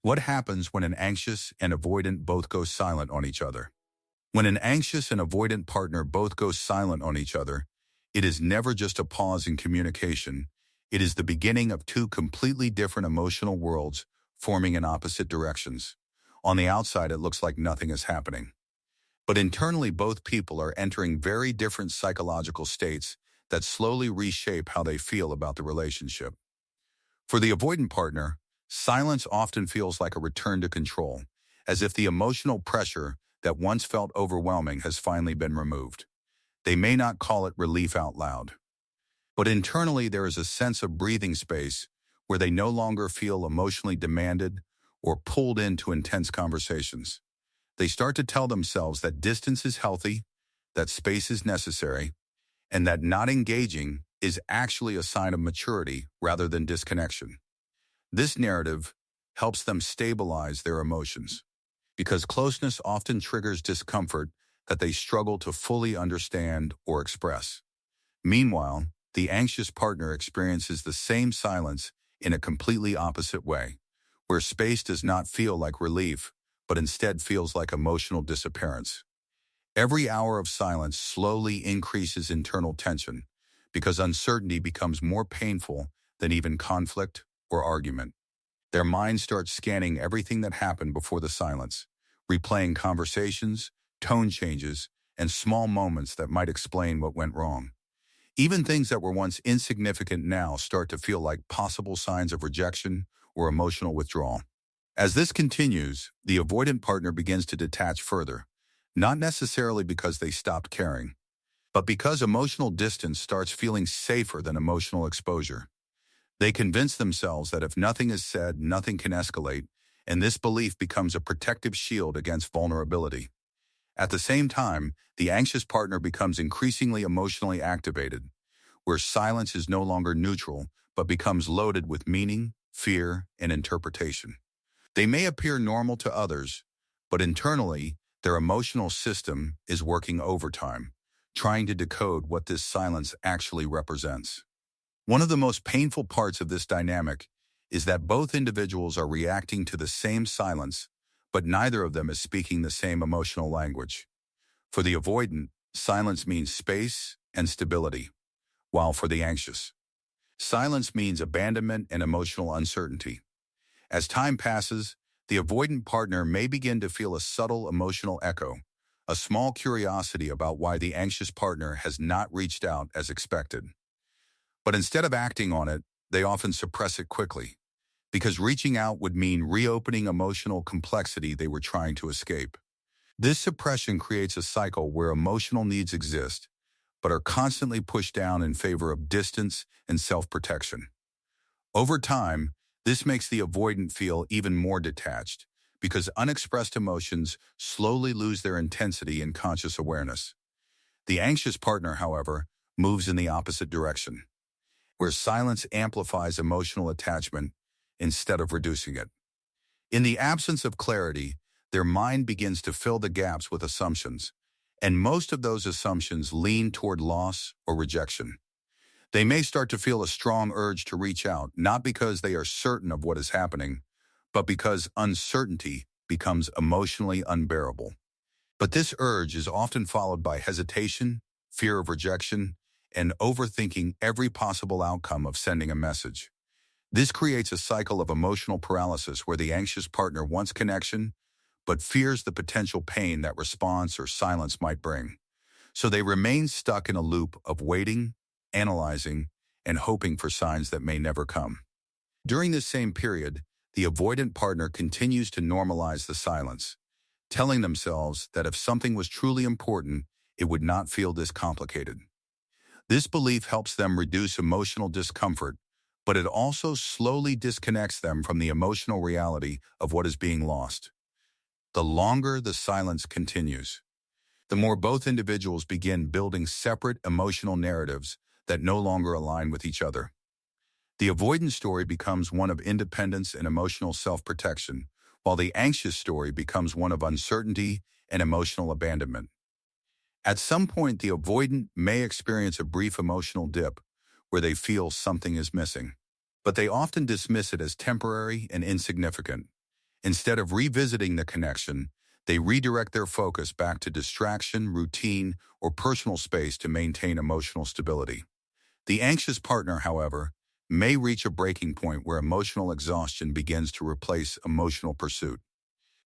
What happens when an anxious and avoidant both go silent on each other? When an anxious and avoidant partner both go silent on each other, it is never just a pause in communication. It is the beginning of two completely different emotional worlds forming in opposite directions. On the outside, it looks like nothing is happening. But internally, both people are entering very different psychological states that slowly reshape how they feel about the relationship. For the avoidant partner, silence often feels like a return to control, as if the emotional pressure that once felt overwhelming has finally been removed. They may not call it relief out loud, but internally there is a sense of breathing space where they no longer feel emotionally demanded or pulled into intense conversations. They start to tell themselves that distance is healthy, that space is necessary, and that not engaging is actually a sign of maturity rather than disconnection. This narrative helps them stabilize their emotions, because closeness often triggers discomfort that they struggle to fully understand or express. Meanwhile, the anxious partner experiences the same silence in a completely opposite way, where space does not feel like relief, but instead feels like emotional disappearance. Every hour of silence slowly increases internal tension, because uncertainty becomes more painful than even conflict or argument. Their minds start scanning everything that happened before the silence, replaying conversations, tone changes, and small moments that might explain what went wrong. Even things that were once insignificant now start to feel like possible signs of rejection or emotional withdrawal. As this continues, the avoidant partner begins to detach further, not necessarily because they stopped caring, but because emotional distance starts feeling safer than emotional exposure. They convince themselves that if nothing is said, nothing can escalate, and this belief becomes a protective shield against vulnerability. At the same time, the anxious partner becomes increasingly emotionally activated, where silence is no longer neutral, but becomes loaded with meaning, fear, and interpretation. They may appear normal to others, but internally, their emotional system is working overtime, trying to decode what this silence actually represents. One of the most painful parts of this dynamic is that both individuals are reacting to the same silence, but neither of them is speaking the same emotional language. For the avoidant, silence means space and stability, while for the anxious, silence means abandonment and emotional uncertainty. As time passes, the avoidant partner may begin to feel a subtle emotional echo, a small curiosity about why the anxious partner has not reached out as expected. But instead of acting on it, they often suppress it quickly, because reaching out would mean reopening emotional complexity they were trying to escape. This suppression creates a cycle where emotional needs exist, but are constantly pushed down in favor of distance and self-protection. Over time, this makes the avoidant feel even more detached, because unexpressed emotions slowly lose their intensity in conscious awareness. The anxious partner, however, moves in the opposite direction, where silence amplifies emotional attachment instead of reducing it. In the absence of clarity, their mind begins to fill the gaps with assumptions, and most of those assumptions lean toward loss or rejection. They may start to feel a strong urge to reach out, not because they are certain of what is happening, but because uncertainty becomes emotionally unbearable. But this urge is often followed by hesitation, fear of rejection, and overthinking every possible outcome of sending a message. This creates a cycle of emotional paralysis where the anxious partner wants connection, but fears the potential pain that response or silence might bring. So they remain stuck in a loop of waiting, analyzing, and hoping for signs that may never come. During this same period, the avoidant partner continues to normalize the silence, telling themselves that if something was truly important, it would not feel this complicated. This belief helps them reduce emotional discomfort, but it also slowly disconnects them from the emotional reality of what is being lost. The longer the silence continues, the more both individuals begin building separate emotional narratives that no longer align with each other. The avoidant story becomes one of independence and emotional self-protection, while the anxious story becomes one of uncertainty and emotional abandonment. At some point, the avoidant may experience a brief emotional dip where they feel something is missing, but they often dismiss it as temporary and insignificant. Instead of revisiting the connection, they redirect their focus back to distraction, routine, or personal space to maintain emotional stability. The anxious partner, however, may reach a breaking point where emotional exhaustion begins to replace emotional pursuit.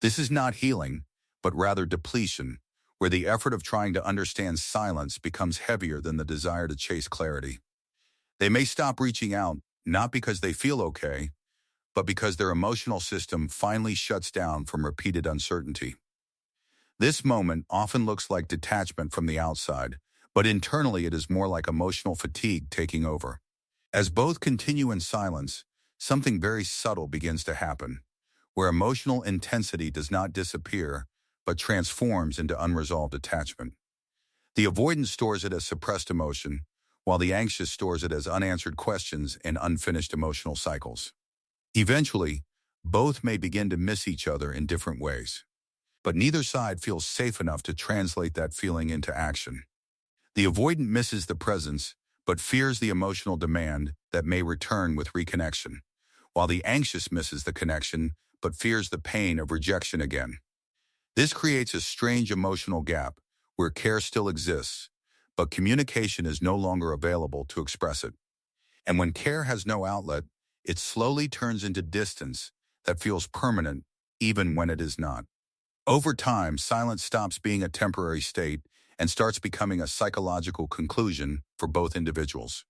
This is not healing, but rather depletion, where the effort of trying to understand silence becomes heavier than the desire to chase clarity. They may stop reaching out, not because they feel okay, but because their emotional system finally shuts down from repeated uncertainty. This moment often looks like detachment from the outside, but internally it is more like emotional fatigue taking over. As both continue in silence, something very subtle begins to happen, where emotional intensity does not disappear, but transforms into unresolved attachment. The avoidant stores it as suppressed emotion, while the anxious stores it as unanswered questions and unfinished emotional cycles. Eventually, both may begin to miss each other in different ways, but neither side feels safe enough to translate that feeling into action. The avoidant misses the presence, but fears the emotional demand that may return with reconnection, while the anxious misses the connection, but fears the pain of rejection again. This creates a strange emotional gap where care still exists, but communication is no longer available to express it. And when care has no outlet, it slowly turns into distance that feels permanent, even when it is not. Over time, silence stops being a temporary state and starts becoming a psychological conclusion for both individuals.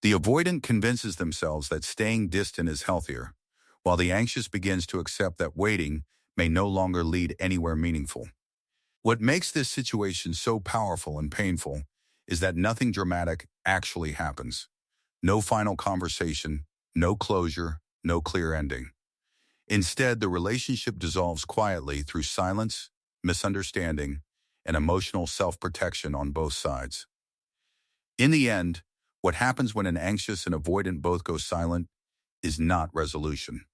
The avoidant convinces themselves that staying distant is healthier, while the anxious begins to accept that waiting may no longer lead anywhere meaningful. What makes this situation so powerful and painful is that nothing dramatic actually happens. No final conversation, no closure, no clear ending. Instead, the relationship dissolves quietly through silence, misunderstanding, and emotional self-protection on both sides. In the end, what happens when an anxious and avoidant both go silent is not resolution,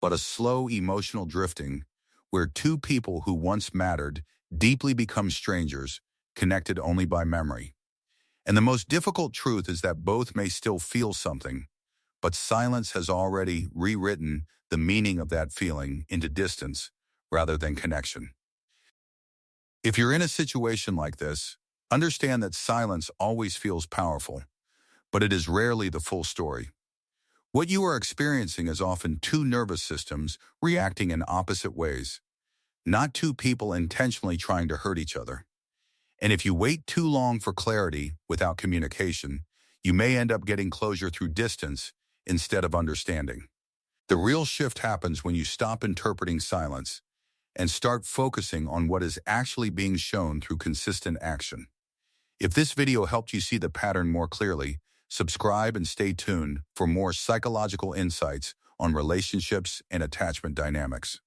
but a slow emotional drifting where two people who once mattered deeply become strangers, connected only by memory. And the most difficult truth is that both may still feel something, but silence has already rewritten the meaning of that feeling into distance rather than connection. If you're in a situation like this, understand that silence always feels powerful, but it is rarely the full story. What you are experiencing is often two nervous systems reacting in opposite ways, not two people intentionally trying to hurt each other. And if you wait too long for clarity without communication, you may end up getting closure through distance instead of understanding. The real shift happens when you stop interpreting silence and start focusing on what is actually being shown through consistent action. If this video helped you see the pattern more clearly, subscribe and stay tuned for more psychological insights on relationships and attachment dynamics.